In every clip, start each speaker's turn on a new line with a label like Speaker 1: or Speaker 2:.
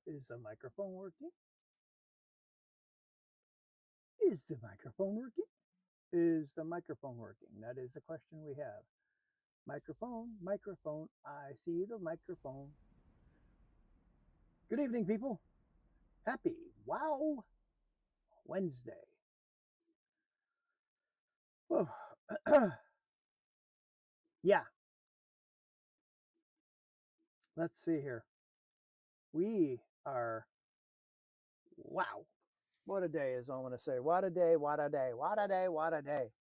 Speaker 1: Is the microphone working? Is the microphone working? Is the microphone working? That is the question we have. Microphone, microphone, I see the microphone. Good evening, people. Happy Wow Wednesday. Whoa. Yeah, let's see here. We are, wow. What a day is all I want to say. What a day, what a day, what a day, what a day.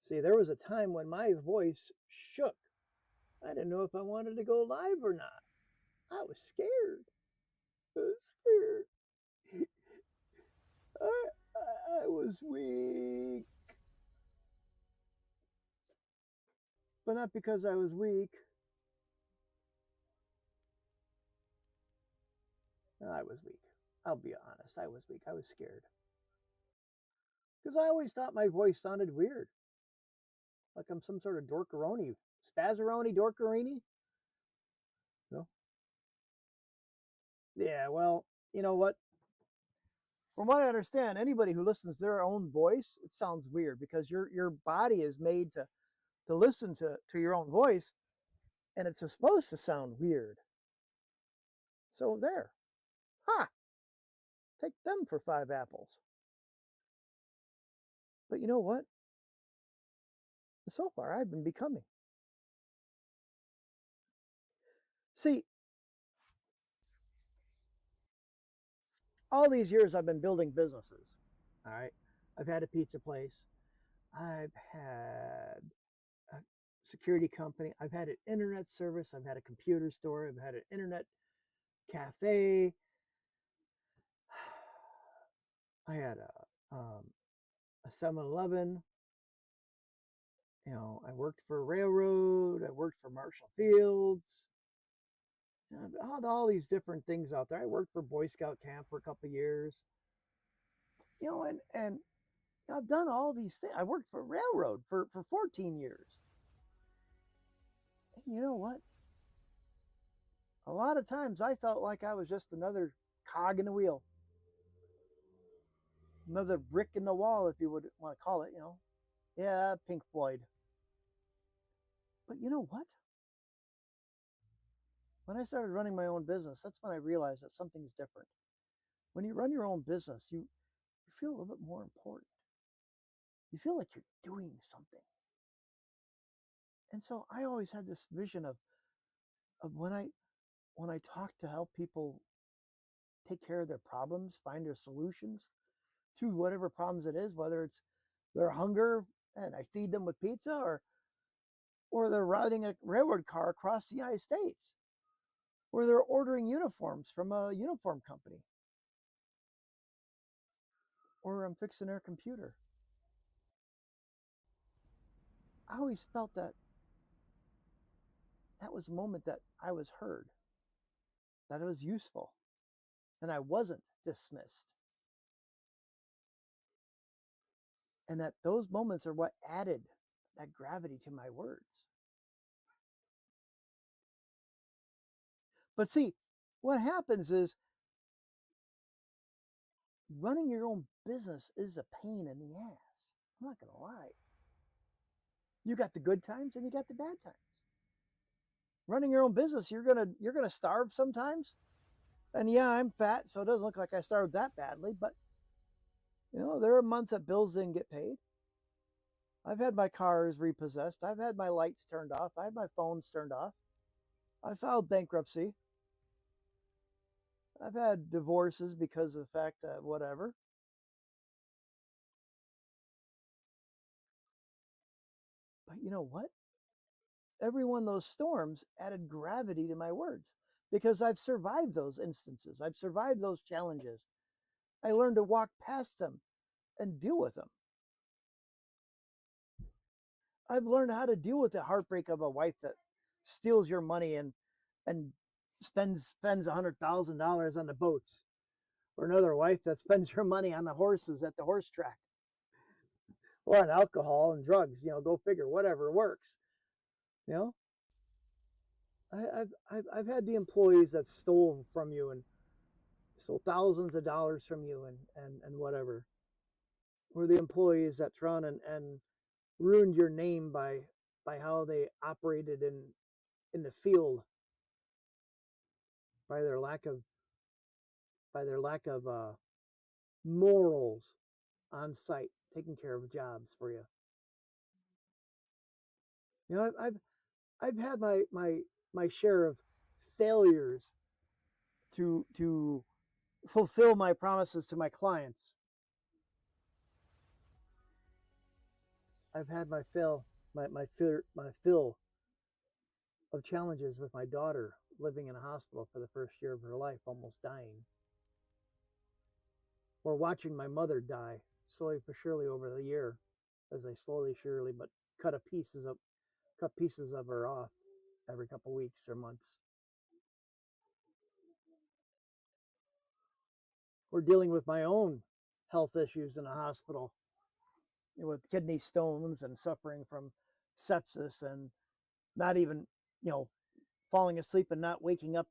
Speaker 1: See, there was a time when my voice shook. I didn't know if I wanted to go live or not. I was scared. I was scared. I was weak. But not because I was weak. I was weak. I'll be honest. I was weak. I was scared. Because I always thought my voice sounded weird. Like I'm some sort of dorkaroni. Spazzaroni, dorkarini? No? Yeah, well, you know what? From what I understand, anybody who listens to their own voice, it sounds weird because your body is made to listen to your own voice, and it's supposed to sound weird. So there. Ha! Take them for 5 apples. But you know what? So far, I've been becoming. See, all these years I've been building businesses. All right. I've had a pizza place. I've had a security company. I've had an internet service. I've had a computer store. I've had an internet cafe. I had a 7-Eleven. You know, I worked for a railroad. I worked for Marshall Fields. All these different things out there. I worked for Boy Scout camp for a couple of years. You know, and I've done all these things. I worked for a railroad for 14 years. And you know what? A lot of times I felt like I was just another cog in the wheel, another brick in the wall, if you would want to call it, you know. Yeah, Pink Floyd. But you know what? When I started running my own business, that's when I realized that something's different. When you run your own business, you feel a little bit more important. You feel like you're doing something. And so I always had this vision of when I talk to help people take care of their problems, find their solutions to whatever problems it is, whether it's their hunger and I feed them with pizza, or they're riding a railroad car across the United States, or they're ordering uniforms from a uniform company, or I'm fixing their computer. I always felt that was a moment that I was heard, that it was useful, and I wasn't dismissed. And that those moments are what added that gravity to my words. But see, what happens is running your own business is a pain in the ass. I'm not going to lie. You got the good times and you got the bad times. Running your own business, you're gonna starve sometimes. And yeah, I'm fat, so it doesn't look like I starved that badly, but you know, there are months that bills didn't get paid. I've had my cars repossessed. I've had my lights turned off. I had my phones turned off. I filed bankruptcy. I've had divorces because of the fact that whatever. But you know what? Every one of those storms added gravity to my words because I've survived those instances. I've survived those challenges. I learned to walk past them and deal with them. I've learned how to deal with the heartbreak of a wife that steals your money and spends $100,000 on the boats, or another wife that spends your money on the horses at the horse track, or on alcohol and drugs. You know, go figure. Whatever works. You know, I've had the employees that stole from you and stole thousands of dollars from you and whatever, or the employees that try and ruined your name by how they operated in the field, by their lack of morals on site, taking care of jobs for you. You know, I've had my share of failures to fulfill my promises to my clients. I've had my fill of challenges with my daughter living in a hospital for the first year of her life, almost dying, or watching my mother die slowly but surely over the year, as I slowly surely but cut pieces of her off every couple of weeks or months. Or dealing with my own health issues in a hospital, with kidney stones and suffering from sepsis, and not even, you know, falling asleep and not waking up,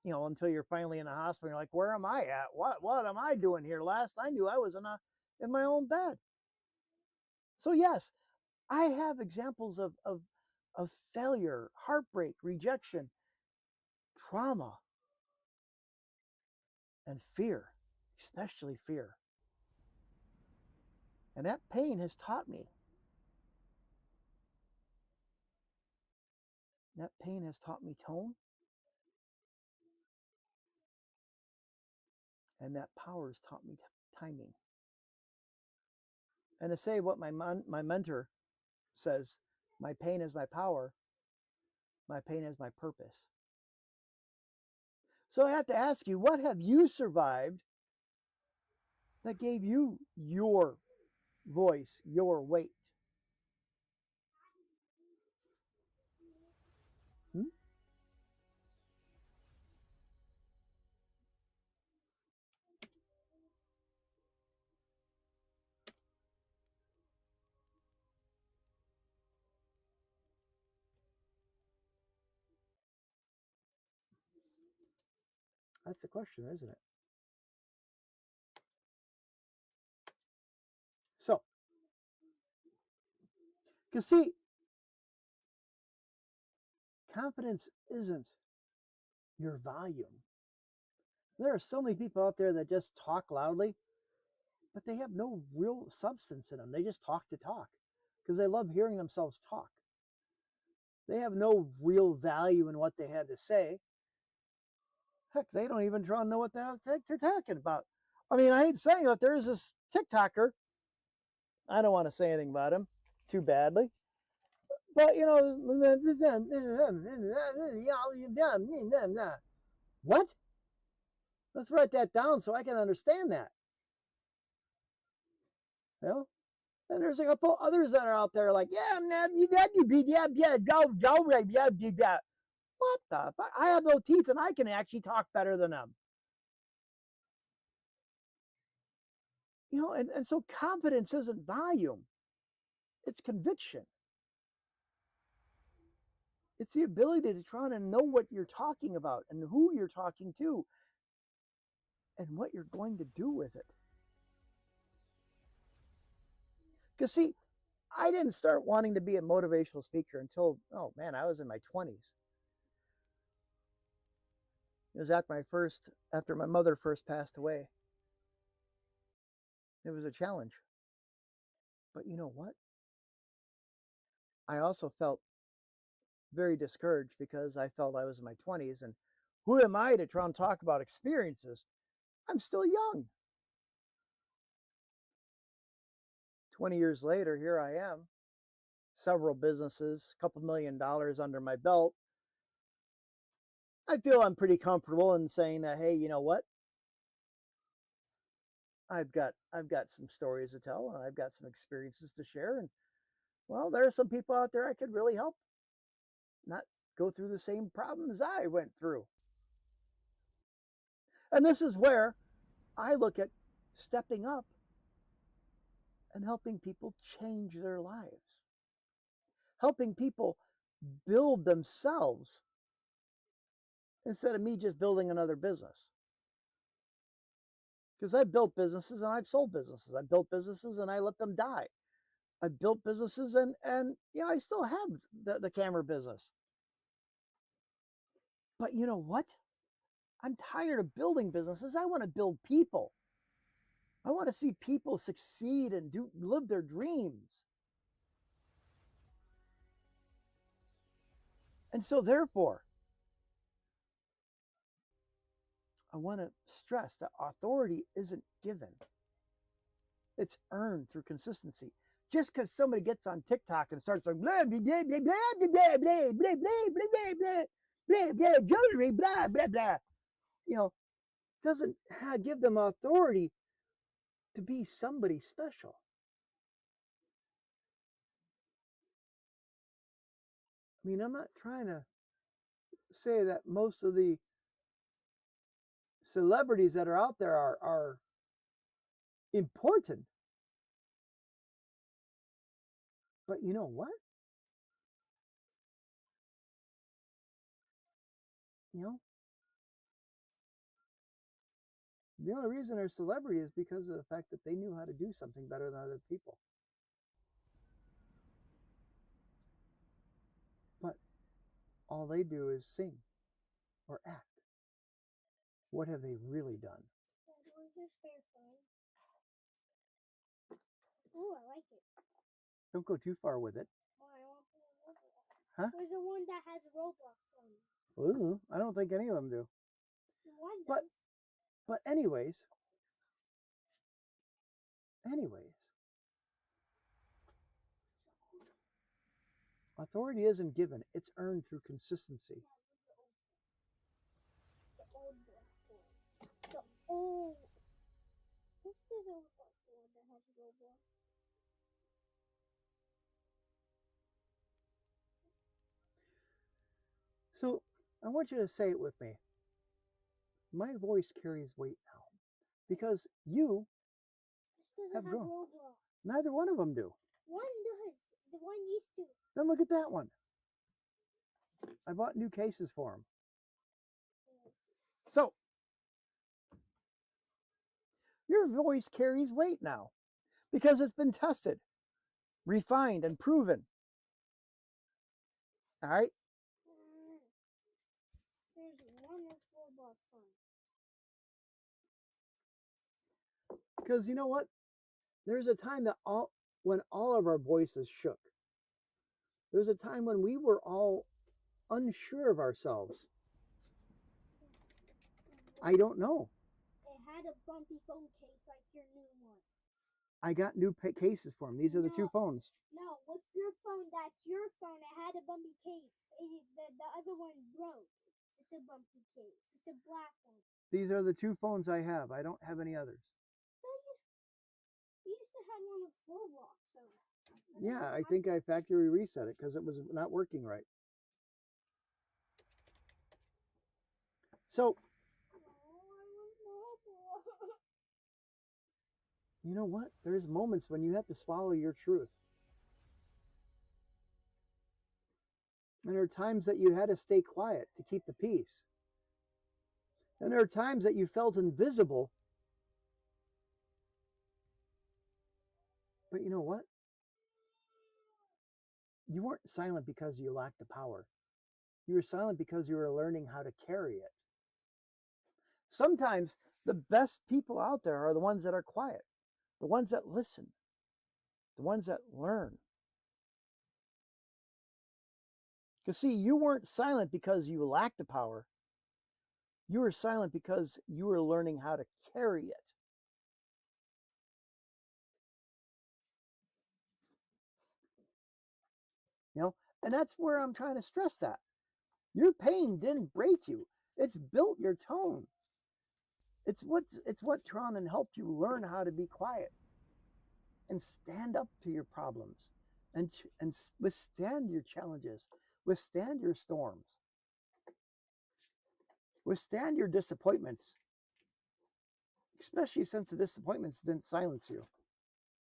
Speaker 1: until you're finally in a hospital. You're like, where am I at? What am I doing here? Last I knew, I was in my own bed. So yes, I have examples of failure, heartbreak, rejection, trauma, and fear, especially fear. And that pain has taught me. That pain has taught me tone, and that power has taught me timing. And to say what my mentor says, my pain is my power, my pain is my purpose. So I have to ask you, what have you survived that gave you your voice, your weight? Hmm? That's the question, isn't it? So, because see, confidence isn't your volume. There are so many people out there that just talk loudly, but they have no real substance in them. They just talk to talk because they love hearing themselves talk. They have no real value in what they have to say. Heck, they don't even try to know what the heck they're talking about. I mean, I hate saying it, there's this TikToker. I don't want to say anything about him too badly. But, what? Let's write that down so I can understand that. You know? And there's a couple others that are out there like, yeah, man, yeah. What the fuck? I have no teeth and I can actually talk better than them. And so confidence isn't volume, it's conviction. It's the ability to try to know what you're talking about and who you're talking to and what you're going to do with it. Because, see, I didn't start wanting to be a motivational speaker until, oh man, I was in my 20s. It was after my mother first passed away. It was a challenge. But you know what? I also felt very discouraged because I felt I was in my 20s, and who am I to try and talk about experiences? I'm still young. 20 years later, here I am, several businesses, a couple $1 million under my belt. I feel I'm pretty comfortable in saying that, hey, you know what? I've got some stories to tell and I've got some experiences to share. And well, there are some people out there I could really help not go through the same problems I went through. And this is where I look at stepping up and helping people change their lives, helping people build themselves instead of me just building another business. Because I've built businesses and I've sold businesses. I've built businesses and I let them die. I've built businesses and yeah, I still have the camera business. But you know what? I'm tired of building businesses. I want to build people. I want to see people succeed and live their dreams. And so therefore, I want to stress that authority isn't given. It's earned through consistency. Just because somebody gets on TikTok and starts like blah blah blah blah blah blah blah blah blah blah blah blah blah blah jewelry blah blah blah, you know, doesn't give them authority to be somebody special. I mean, I'm not trying to say that most of the celebrities that are out there are important. But you know what? You know, the only reason they're celebrity is because of the fact that they knew how to do something better than other people. But all they do is sing or act. What have they really done?
Speaker 2: Where's your spare phone? Ooh, I like it.
Speaker 1: Don't go too far with it.
Speaker 2: Oh, I want Roblox.
Speaker 1: Huh?
Speaker 2: There's the one that has Roblox on it.
Speaker 1: Ooh, I don't think any of them do.
Speaker 2: One does.
Speaker 1: But anyways, authority isn't given. It's earned through consistency.
Speaker 2: The old black one. The old. This is the Roblox one that has Roblox.
Speaker 1: So I want you to say it with me. My voice carries weight now because you
Speaker 2: This doesn't
Speaker 1: have
Speaker 2: have
Speaker 1: grown.
Speaker 2: Roblox.
Speaker 1: Neither one of them do.
Speaker 2: One does. The one used to.
Speaker 1: Then look at that one. I bought new cases for them. So your voice carries weight now because it's been tested, refined, and proven. All right?
Speaker 2: There's one with Roblox on it.
Speaker 1: Because you know what? There's a time that when all of our voices shook. There's a time when we were all unsure of ourselves. I don't know.
Speaker 2: It had a bumpy phone case like your new one.
Speaker 1: I got new cases for them. These are the two phones.
Speaker 2: No, with your phone, that's your phone. It had a bumpy case. The other one broke. It's a bumpy case. It's a black one.
Speaker 1: These are the two phones I have. I don't have any others.
Speaker 2: You used to have one with Roblox. So
Speaker 1: yeah, I think I factory reset it because it was not working right. So, you know what? There's moments when you have to swallow your truth. And there are times that you had to stay quiet to keep the peace. And there are times that you felt invisible. But you know what? You weren't silent because you lacked the power. You were silent because you were learning how to carry it. Sometimes the best people out there are the ones that are quiet, the ones that listen, the ones that learn. Because see, you weren't silent because you lacked the power. You were silent because you were learning how to carry it. You know, and that's where I'm trying to stress that. Your pain didn't break you. It's built your tone. It's what Tron and helped you learn how to be quiet and stand up to your problems and withstand your challenges, withstand your storms, withstand your disappointments, especially since the disappointments didn't silence you.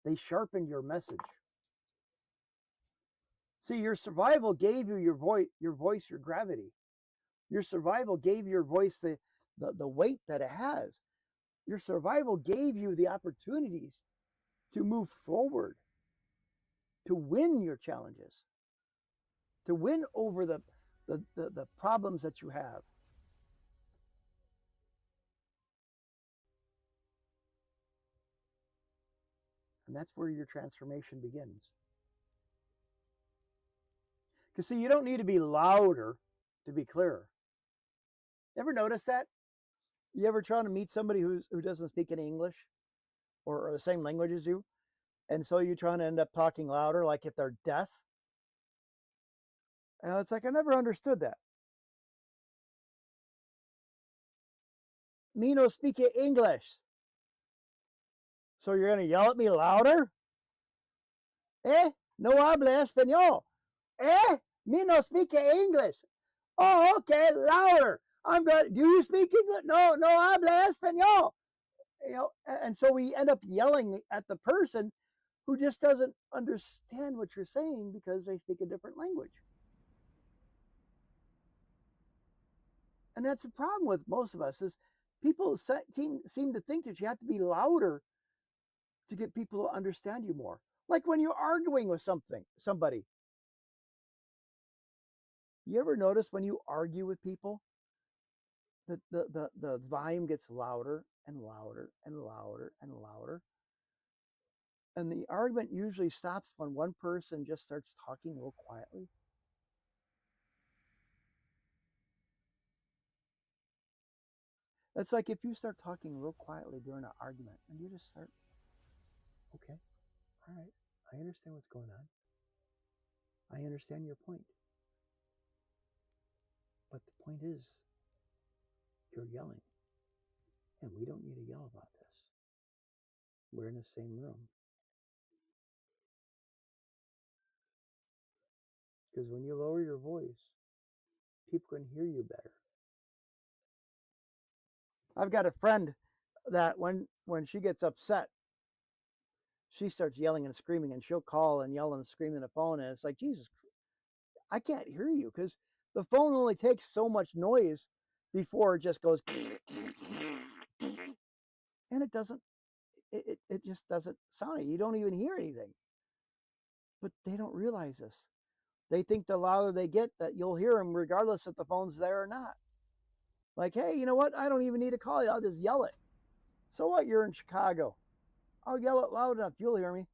Speaker 1: They sharpened your message. See, your survival gave you your voice, your gravity. Your survival gave your voice the weight that it has. Your survival gave you the opportunities to move forward, to win your challenges, to win over the problems that you have. And that's where your transformation begins. Because, see, you don't need to be louder to be clearer. Ever notice that? You ever try to meet somebody who doesn't speak any English or the same language as you? And so you're trying to end up talking louder, like if they're deaf? And it's like, I never understood that. Me no speak English. So you're going to yell at me louder? No habla español. Me no speak English. Oh, okay, louder. I'm good. Do you speak English? No, no habla español. You know, and so we end up yelling at the person who just doesn't understand what you're saying because they speak a different language. And that's the problem with most of us is people seem to think that you have to be louder to get people to understand you more. Like when you're arguing with somebody. You ever notice when you argue with people that the volume gets louder and louder and louder and louder? And the argument usually stops when one person just starts talking real quietly. It's like if you start talking real quietly during an argument and you just start, okay, all right, I understand what's going on. I understand your point. But the point is, you're yelling. And we don't need to yell about this. We're in the same room. Because when you lower your voice, people can hear you better. I've got a friend that when she gets upset, she starts yelling and screaming, and she'll call and yell and scream on the phone. And it's like, Jesus, I can't hear you because the phone only takes so much noise before it just goes, and it doesn't, it just doesn't sound it. You don't even hear anything. But they don't realize this. They think the louder they get, that you'll hear them regardless if the phone's there or not. Like, hey, you know what? I don't even need to call you. I'll just yell it. So what? You're in Chicago. I'll yell it loud enough. You'll hear me.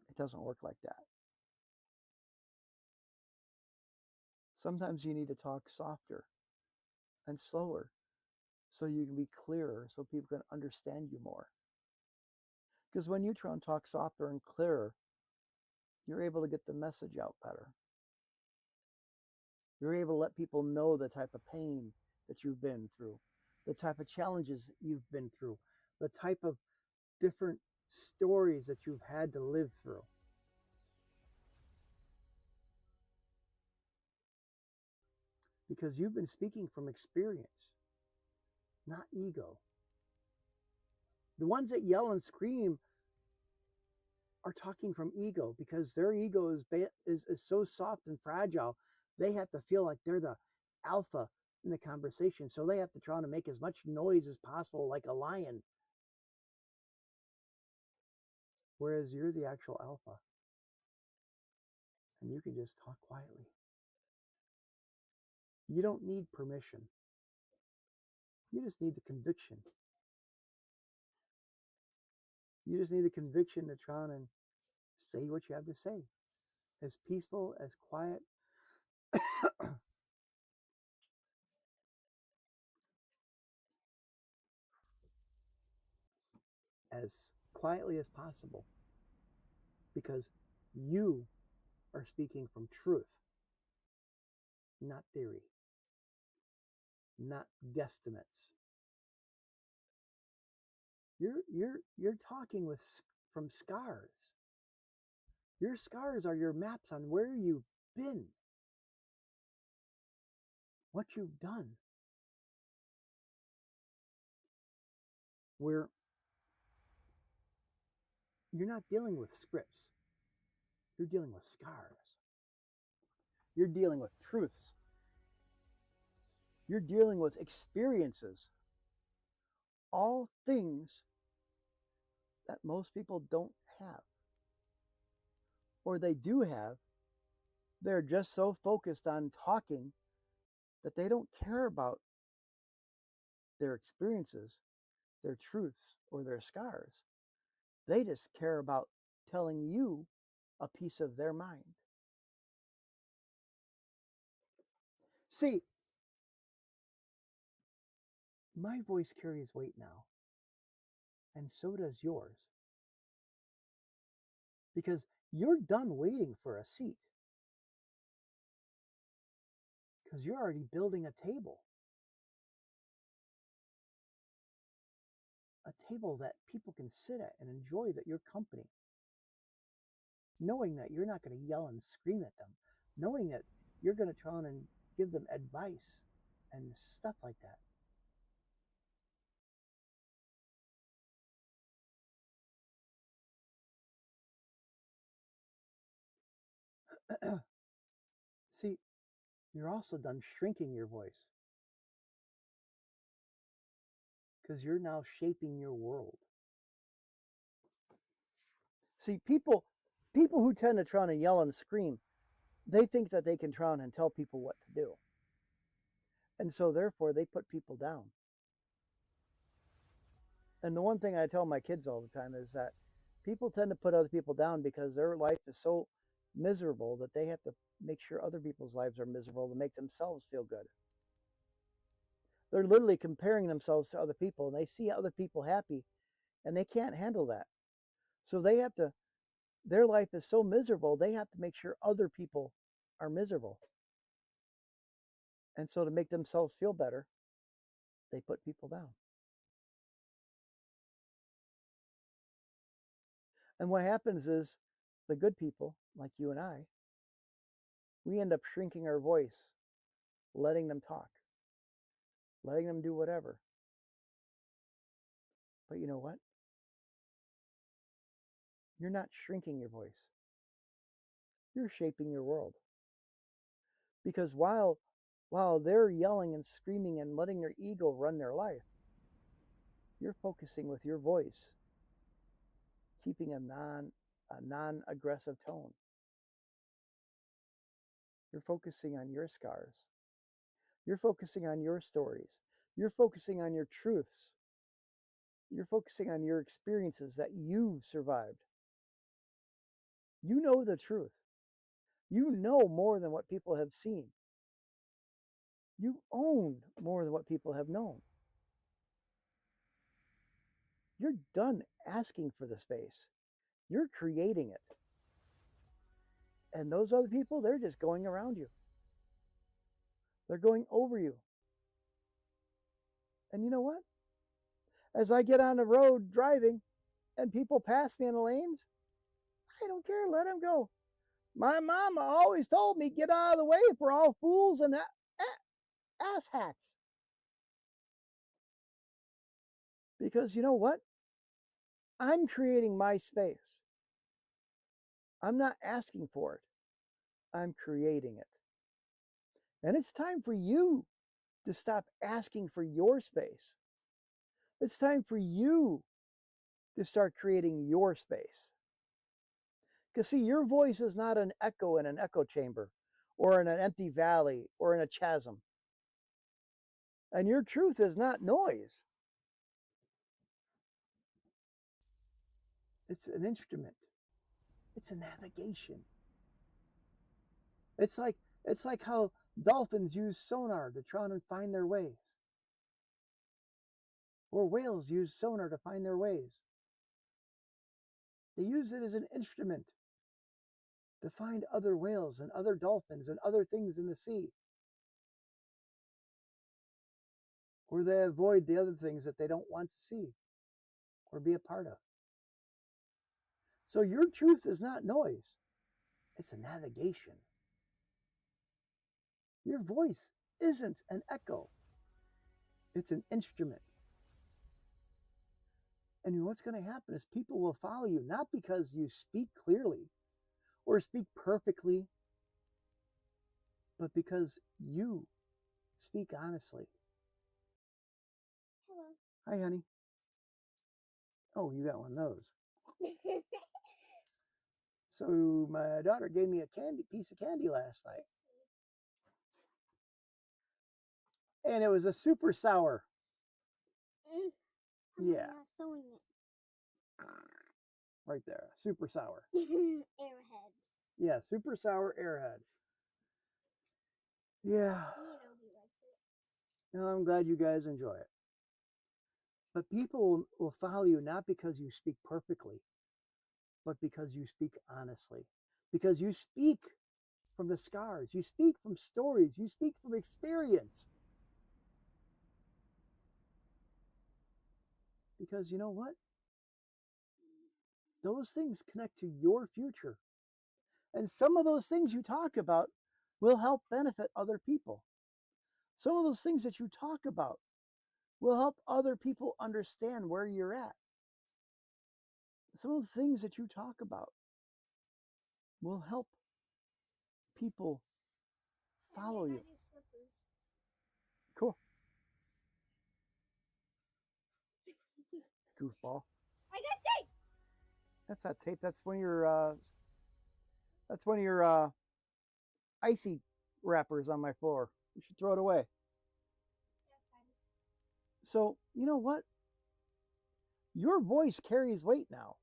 Speaker 1: It doesn't work like that. Sometimes you need to talk softer and slower so you can be clearer, so people can understand you more. Because when you try and talk softer and clearer, you're able to get the message out better. You're able to let people know the type of pain that you've been through, the type of challenges you've been through, the type of different stories that you've had to live through. Because you've been speaking from experience, not ego. The ones that yell and scream are talking from ego because their ego is so soft and fragile. They have to feel like they're the alpha in the conversation. So they have to try to make as much noise as possible, like a lion. Whereas you're the actual alpha. And you can just talk quietly. You don't need permission. You just need the conviction. You just need the conviction to try and say what you have to say. As peaceful, as quiet, as quietly as possible. Because you are speaking from truth, not theory, not guesstimates. You're talking from scars. Your scars are your maps on where you've been, what you've done. Where you're not dealing with scripts, you're dealing with scars. You're dealing with truths. You're dealing with experiences. All things that most people don't have. Or they do have. They're just so focused on talking that they don't care about their experiences, their truths, or their scars. They just care about telling you a piece of their mind. See, my voice carries weight now, and so does yours. Because you're done waiting for a seat. Because you're already building a table. A table that people can sit at and enjoy your company. Knowing that you're not going to yell and scream at them. Knowing that you're going to try and give them advice and stuff like that. See, you're also done shrinking your voice. Because you're now shaping your world. See, people who tend to try and yell and scream, they think that they can try and tell people what to do. And so therefore they put people down. And the one thing I tell my kids all the time is that people tend to put other people down because their life is so miserable that they have to make sure other people's lives are miserable to make themselves feel good. They're literally comparing themselves to other people, and they see other people happy, and they can't handle that. So their life is so miserable, they have to make sure other people are miserable. And so to make themselves feel better, they put people down. And what happens is the good people, like you and I, we end up shrinking our voice, letting them talk, letting them do whatever. But you know what? You're not shrinking your voice. You're shaping your world. Because while they're yelling and screaming and letting their ego run their life, you're focusing with your voice, keeping a non-aggressive tone. You're focusing on your scars. You're focusing on your stories. You're focusing on your truths. You're focusing on your experiences that you've survived. You know the truth. You know more than what people have seen. You own more than what people have known. You're done asking for the space. You're creating it. And those other people, they're just going around you. They're going over you. And you know what? As I get on the road driving and people pass me in the lanes, I don't care. Let them go. My mama always told me, get out of the way for all fools and asshats. Because you know what? I'm creating my space. I'm not asking for it. I'm creating it. And it's time for you to stop asking for your space. It's time for you to start creating your space. Because see, your voice is not an echo in an echo chamber or in an empty valley or in a chasm. And your truth is not noise. It's an instrument. It's a navigation. It's like how dolphins use sonar to try and find their ways. Or whales use sonar to find their ways. They use it as an instrument to find other whales and other dolphins and other things in the sea. Or they avoid the other things that they don't want to see or be a part of. So your truth is not noise. It's a navigation. Your voice isn't an echo. It's an instrument. And what's going to happen is people will follow you, not because you speak clearly or speak perfectly but because you speak honestly.
Speaker 2: Hello.
Speaker 1: Hi, honey. Oh, you got one of those. So my daughter gave me a piece of candy last night, and it was a super sour. Yeah.
Speaker 2: I'm not sewing it.
Speaker 1: Right there, super sour.
Speaker 2: Airheads.
Speaker 1: Yeah, super sour airhead. Yeah.
Speaker 2: You know he likes it.
Speaker 1: Well, I'm glad you guys enjoy it. But people will follow you not because you speak perfectly, but because you speak honestly. Because you speak from the scars, you speak from stories, you speak from experience. Because you know what? Those things connect to your future. And some of those things you talk about will help benefit other people. Some of those things that you talk about will help other people understand where you're at. Some of the things that you talk about will help people follow you. Cool. Goofball.
Speaker 2: I got tape.
Speaker 1: That's not tape. That's one of your icy wrappers on my floor. You should throw it away. So, you know what? Your voice carries weight now.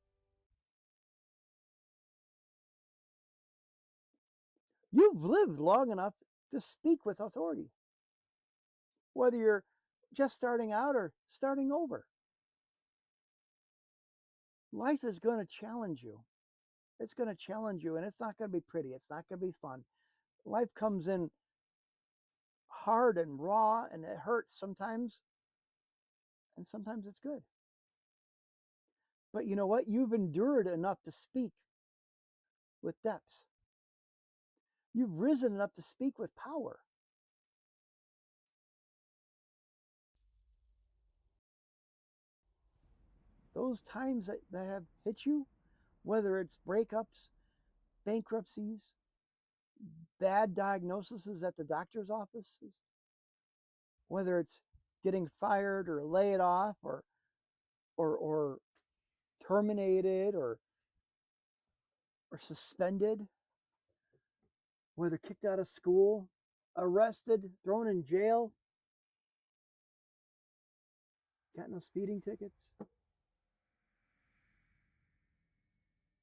Speaker 1: You've lived long enough to speak with authority, whether you're just starting out or starting over. Life is going to challenge you. It's going to challenge you, and it's not going to be pretty. It's not going to be fun. Life comes in hard and raw, and it hurts sometimes, and sometimes it's good. But you know what? You've endured enough to speak with depth. You've risen enough to speak with power. Those times that have hit you, whether it's breakups, bankruptcies, bad diagnoses at the doctor's offices, whether it's getting fired or laid off or terminated or suspended, whether kicked out of school, arrested, thrown in jail, got no speeding tickets,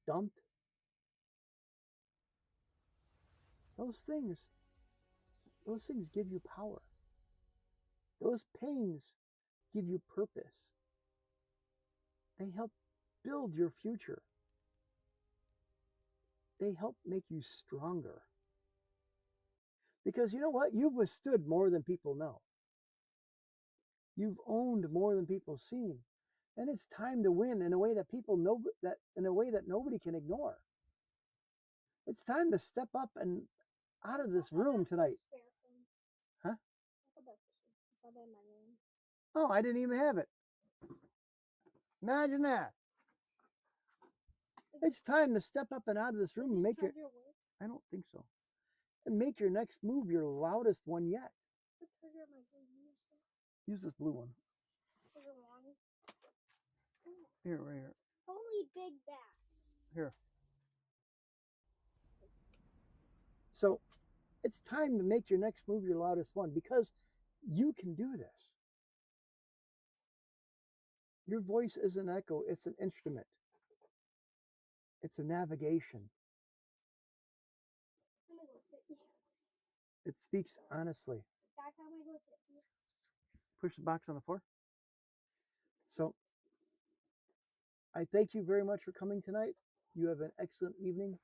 Speaker 1: dumped. Those things give you power. Those pains give you purpose. They help build your future. They help make you stronger. Because you know what? You've withstood more than people know. You've owned more than people seen. And it's time to win in a way that people know, that in a way that nobody can ignore. It's time to step up and out of this room tonight. Huh? Oh, I didn't even have it. Imagine that. It's time to step up and out of this room and make your, I don't think so. And make your next move your loudest one yet. Use this blue one. Here, right here.
Speaker 2: Only big bats.
Speaker 1: Here. So it's time to make your next move your loudest one, because you can do this. Your voice is an echo. It's an instrument. It's a navigation. It speaks honestly. Push the box on the floor. So I thank you very much for coming tonight. You have an excellent evening.